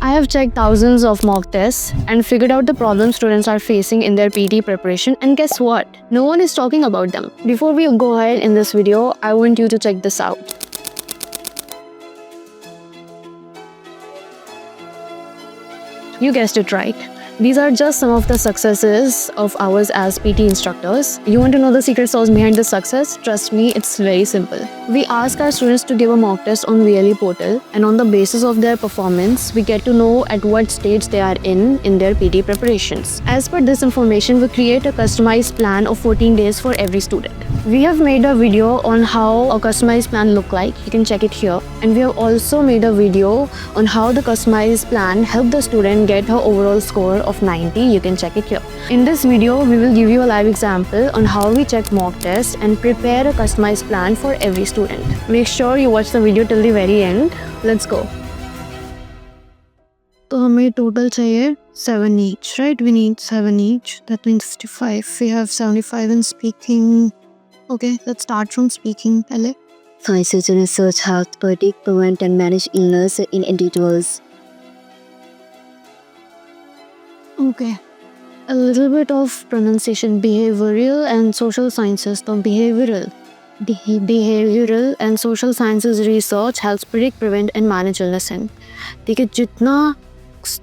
I have checked thousands of mock tests and figured out the problems students are facing in their PT preparation, and guess what? No one is talking about them. Before we go ahead in this video, I want you to check this out. You guessed it right. These are just some of the successes of ours as PT instructors. You want to know the secret sauce behind this success? Trust me, it's very simple. We ask our students to give a mock test on VLE portal, and on the basis of their performance, we get to know at what stage they are in their PT preparations. As per this information, we create a customized plan of 14 days for every student. We have made a video on how a customized plan look like. You can check it here. And we have also made a video on how the customized plan helped the student get her overall score of 90. You can check it here. In this video, we will give you a live example on how we check mock tests and prepare a customized plan for every student. Make sure you watch the video till the very end. Let's go. तो हमें total चाहिए 7 each, right? We need 7 each. That means 65. We have 75 in speaking. Okay, let's start from speaking. पहले. Sciences and research help predict, prevent, and manage illness in individuals. Okay. A little bit of pronunciation. Behavioral and social sciences. So behavioral and social sciences research helps predict, prevent, and manage illness in. ठीक है, जितना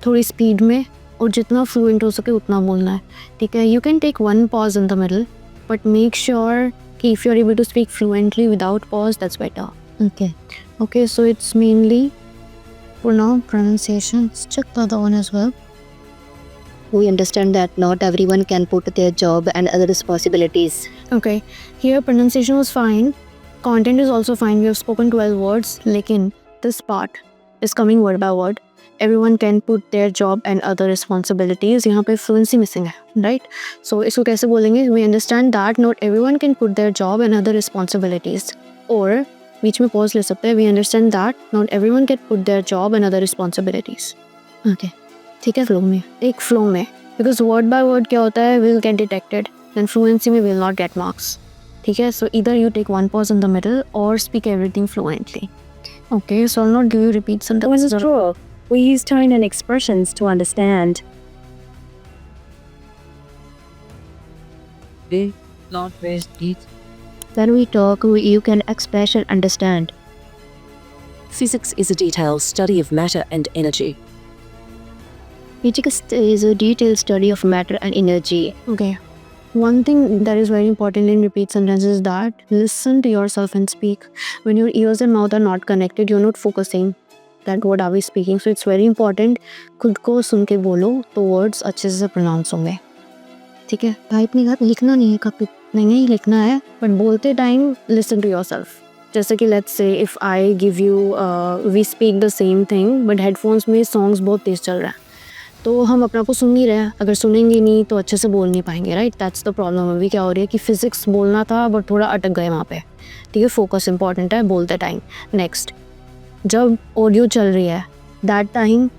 थोड़ी speed में और जितना fluent हो सके उतना बोलना है. ठीक है, you can take one pause in the middle, but make sure कि if you're able to speak fluently without pause, that's better. Okay, so it's mainly for now pronunciation. Let's check the other one as well. We understand that not everyone can put their job and other responsibilities. Okay, here pronunciation was fine. Content is also fine. We have spoken 12 words. लेकिन this part is coming word by word. Everyone can put their job and other responsibilities. यहाँ पे fluency missing है, right? So इसको कैसे बोलेंगे? We understand that not everyone can put their job and other responsibilities. और बीच में pause ले सकते हैं. We understand that not everyone can put their job and other responsibilities. Okay. ठीक है, flow में. एक flow में. Because word by word क्या होता है? Will get detected. Then fluency में will not get marks. ठीक है? So either you take one pause in the middle or speak everything fluently. Okay, so I'll not give you repeats and This is true. We use tone and expressions to understand. They not waste teeth. When we talk, you can express and understand. Physics is a detailed study of matter and energy. Physics is a detailed study of matter and energy. Okay. One thing that is very important in repeat sentences is that listen to yourself and speak. When your ears and mouth are not connected, you're not focusing that what are we speaking. So it's very important. खुद को सुन के बोलो तो words अच्छे से pronounce होंगे. ठीक है? टाइप नहीं कर, लिखना नहीं है कभी. नहीं लिखना है, but बोलते time listen to yourself. जैसे कि let's say if I give you we speak the same thing but headphones में songs बहुत तेज चल रहा है. तो हम अपना को सुन नहीं रहे हैं. अगर सुनेंगे नहीं तो अच्छे से बोल नहीं पाएंगे, राइट? That's the problem. अभी क्या हो रही है कि फिजिक्स बोलना था बट थोड़ा अटक गए वहाँ पे. ठीक है, फोकस इंपॉर्टेंट है बोलते टाइम. नेक्स्ट, जब ऑडियो चल रही है दैट टाइम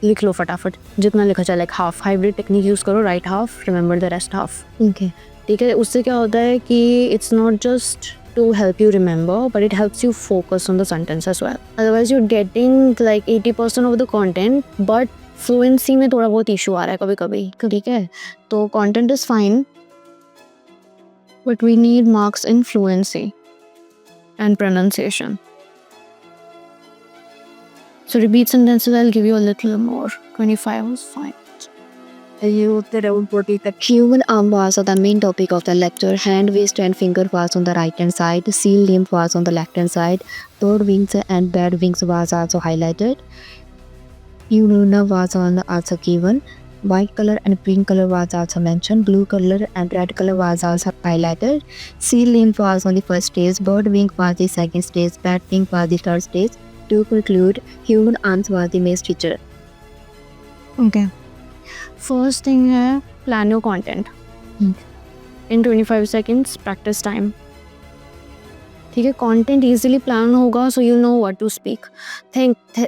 लिख लो फटाफट जितना लिखा चले. हाफ हाइब्रिड टेक्निक यूज़ करो. Right half, remember the rest half. Okay. ठीक है, उससे क्या होता है कि it's not just to help you remember, but it helps you focus on the sentence as well. Otherwise, you're getting like 80% of the content, but fluency में थोड़ा बहुत issue आ रहा है कभी-कभी. ठीक है, तो content is fine, but we need marks in fluency and pronunciation. So repeat sentences, I'll give you a little more. 25 was fine. Human arm was the main topic of the lecture. Hand, waist, and finger was on the right hand side. Seal limb was on the left hand side. Bird wings and bat wings was also highlighted. Luna was also given. White color and green color was also mentioned. Blue color and red color was also highlighted. Seal limb was on the first stage. Bird wing was the second stage. Bat wing was the third stage. To conclude, human arms was the main feature. Okay. First thing है plan your content. In 25 seconds, practice time. ठीक है, content easily plan होगा so you know what to speak.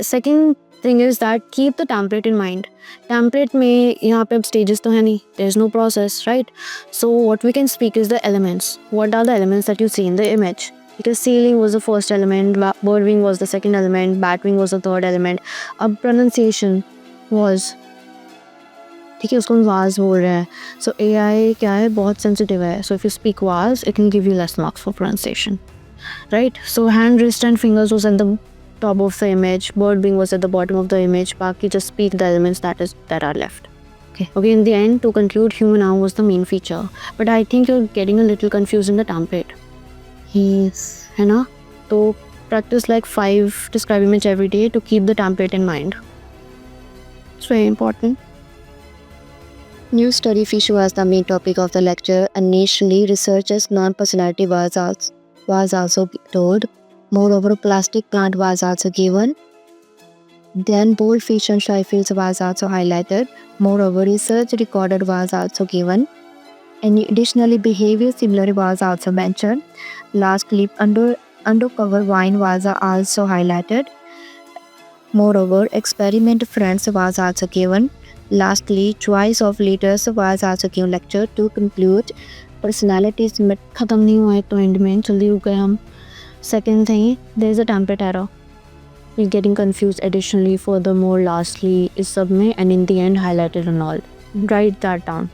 Second thing is that keep the template in mind. Template में यहाँ पे अब stages तो है नहीं. There's no process, right? So what we can speak is the elements. What are the elements that you see in the image? because ceiling was the first element, bird wing was the second element, bat wing was the third element. अब pronunciation was, ठीक है, उसको हम was बोल रहे हैं. So AI क्या है, बहुत sensitive है. So if you speak was, it can give you less marks for pronunciation, right? So hand, wrist and fingers was at the top of the image, bird wing was at the bottom of the image. बाकी just speak the elements that are left. Okay, in the end, to conclude, human arm was the main feature. But I think you're getting a little confused in the template. Yes. है ना? तो practice like 5 describe image every day to keep the template in mind. It's very important. New study fish was the main topic of the lecture. Initially, researchers' non-personality was also told. Moreover, plastic plant was also given. Then bold fish and shy fields was also highlighted. Moreover, research recorded was also given. And additionally, behavior similarity was also mentioned. Lastly, undercover wine was also highlighted. Moreover, experiment friends was also given. Lastly, choice of leaders was also given. Lecture to conclude, personalities में खत्म नहीं हुआ है तो end में जल्दी रुक गए हम. Second thing, there is a template error. You're getting confused. Additionally, furthermore, lastly is sub में and in the end highlighted and all. Write that down.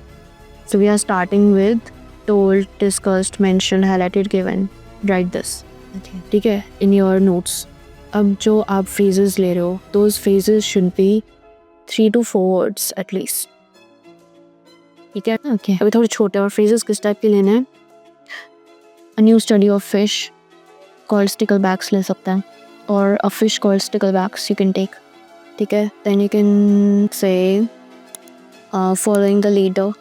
So we are starting with told, discussed, mentioned, highlighted, given. Write this. Okay. ठीक है, in your notes. अब जो आप phrases ले रहे हो, those phrases should be 3 to 4 words at least. ठीक है? Okay. अभी थोड़े छोटे और phrases किस टाइप के लेने हैं? A new study of fish called sticklebacks ले सकते हैं. Or a fish called sticklebacks you can take. ठीक है? Then you can say following the leader,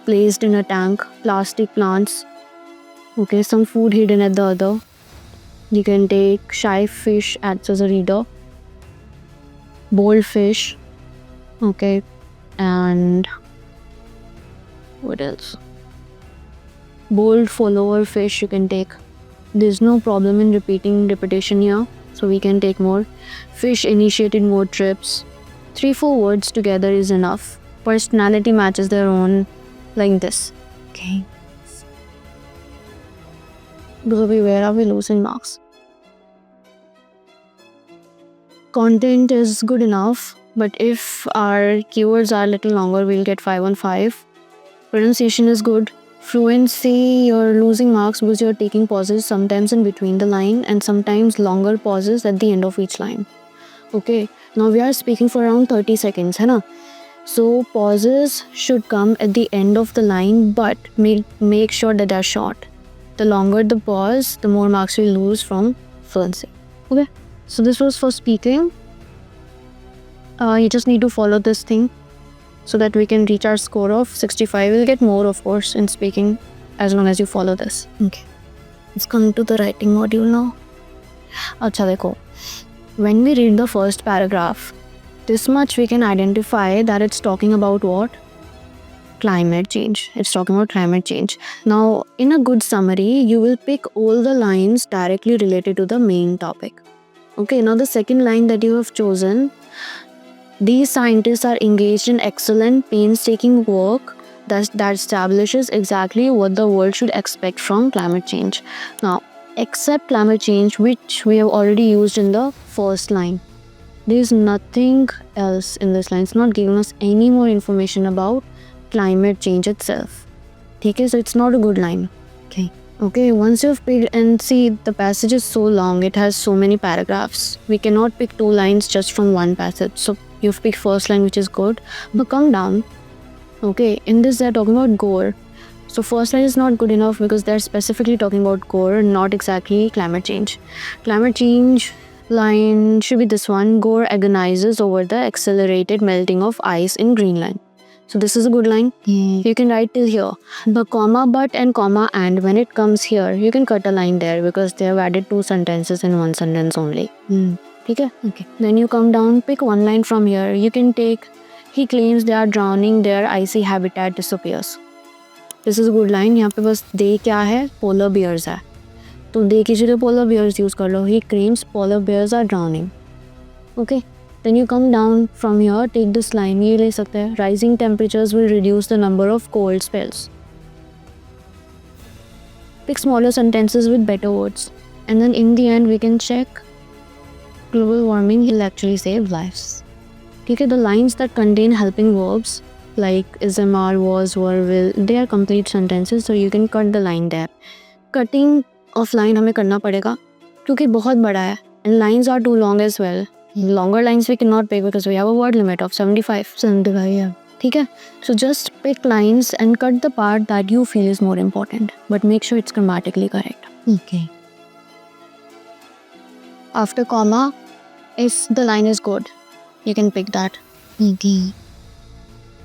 placed in a tank, plastic plants. Okay, some food hidden at the other. You can take shy fish acts as a reader. Bold fish. Okay, and what else? Bold follower fish you can take. There's no problem in repetition here, so we can take more. Fish initiated more trips. 3-4 words together is enough. Personality matches their own, like this. Okay. Because where are we losing marks? Content is good enough, but if our keywords are a little longer, we'll get 5 on 5. Pronunciation is good. Fluency, you're losing marks because you're taking pauses sometimes in between the line and sometimes longer pauses at the end of each line. Okay, now we are speaking for around 30 seconds, है ना? So pauses should come at the end of the line, but make sure that they're short. The longer the pause, the more marks we lose from fluency. Okay, so this was for speaking. You just need to follow this thing so that we can reach our score of 65. We'll get more, of course, in speaking as long as you follow this. Okay, let's come to the writing module now. अच्छा देखो, when we read the first paragraph, this much we can identify that it's talking about what? Climate change. It's talking about climate change. Now, in a good summary, you will pick all the lines directly related to the main topic. Okay, now the second line that you have chosen, these scientists are engaged in excellent, painstaking work that establishes exactly what the world should expect from climate change. Now, except climate change, which we have already used in the first line. There is nothing else in this line. It's not giving us any more information about climate change itself. Okay, so it's not a good line. Okay, once you've picked, and see, the passage is so long, it has so many paragraphs. We cannot pick 2 lines just from one passage. So you've picked first line, which is good, but come down. Okay, in this they're talking about gore. So first line is not good enough because they're specifically talking about gore, not exactly climate change. Climate change line should be this one. Gore agonizes over the accelerated melting of ice in Greenland. So this is a good line. You can write till here. The comma but and comma and, when it comes here, you can cut a line there because they have added 2 sentences in 1 sentence only. Okay. Then you come down, pick 1 line from here. You can take, he claims they are drowning, their icy habitat disappears. This is a good line. यहाँ पे बस they क्या है? Polar bears है. तो they की जगह polar bears use कर लो. He claims polar bears are drowning. Okay. Then you come down from here, take this line. ये ले सकते हैं. Rising temperatures will reduce the number of cold spells. pick smaller sentences with better words. And then in the end, we can check global warming will actually save lives. Okay, the lines that contain helping verbs like ism, are, was, were, will, they are complete sentences, so you can cut the line there. Cutting of line हमें करना पड़ेगा क्योंकि बहुत बड़ा है and lines are too long as well. Longer lines we cannot pick because we have a word limit of 75. Yeah. ठीक है? So just pick lines and cut the part that you feel is more important, but make sure it's grammatically correct. Okay. After comma, if the line is good, you can pick that. Okay.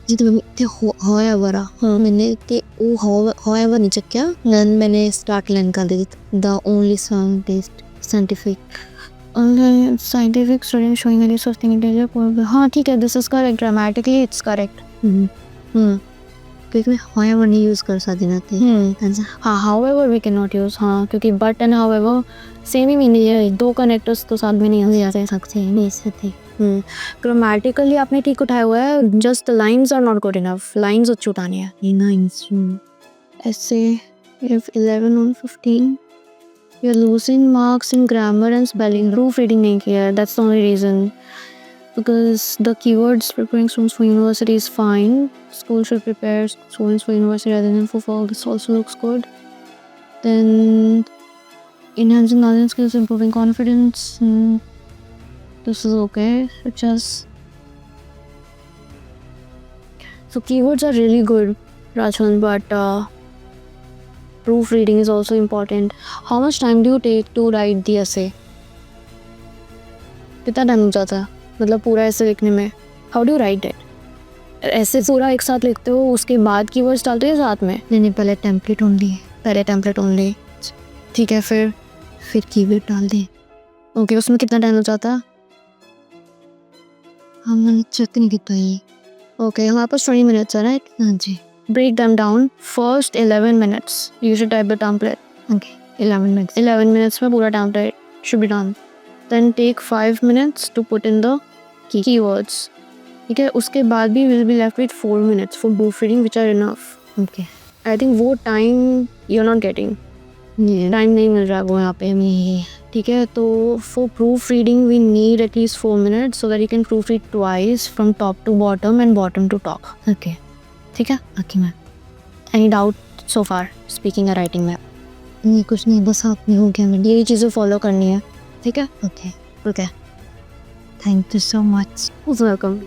जितने ते however मैंने ते वो however नहीं check किया then मैंने start line कर दी the only scientist scientific Scientific student showing a list of things हाँ ठीक है, this is correct, grammatically it's correct. क्योंकि मैं however नहीं use कर सकती ना थे हाँ however we cannot use हाँ क्योंकि but and however same he meaning है, दो connectors तो साथ में नहीं आ सकते नहीं सकते ग्रामेटिकली आपने ठीक उठाया हुआ है, just the lines are not good enough, lines अच्छी उठानी है. ऐसे if 11 on 15 you're losing marks in grammar and spelling, proofreading नहीं किया, that's the only reason. Because the keywords preparing students for university is fine. School should prepare students for university rather than for fall. This also looks good. Then enhancing knowledge skills, improving confidence. This is okay. It just so keywords are really good, Rachel, but proofreading is also important. How much time do you take to write the essay? कितना time लग जाता है मतलब पूरा ऐसे लिखने में? How do right it? ऐसे पूरा एक साथ लिखते हो उसके बाद कीवर्ड्स डालते हो साथ में? नहीं पहले टेम्पलेट ओनली ठीक है, फिर कीवर्ड डाल दें. ओके, उसमें कितना टाइम लग जाता है? हमने चेक नहीं किया ये. ओके, हमारे पास 20 minutes है, राइट? हाँ जी. Break them down. First 11 minutes you should type the template. Okay, 11 minutes. 11 minutes में पूरा template should be done. Then take 5 minutes to put in the keywords. ठीक है, उसके बाद भी will be left with 4 minutes for proofreading, which are enough. Okay. I think वो time you're not getting. Time नहीं मिल रहा वो यहाँ पे हमें. ठीक है, तो for proofreading we need at least 4 minutes so that you can proofread twice from top to bottom and bottom to top. Okay. ठीक है? Okay ma'am. Any doubt so far speaking or writing में? नहीं कुछ नहीं, बस आपने हो गया मैडम. यही चीज़ें फॉलो करनी है. ठीक है? Okay. Okay. Thank you so much. Welcome.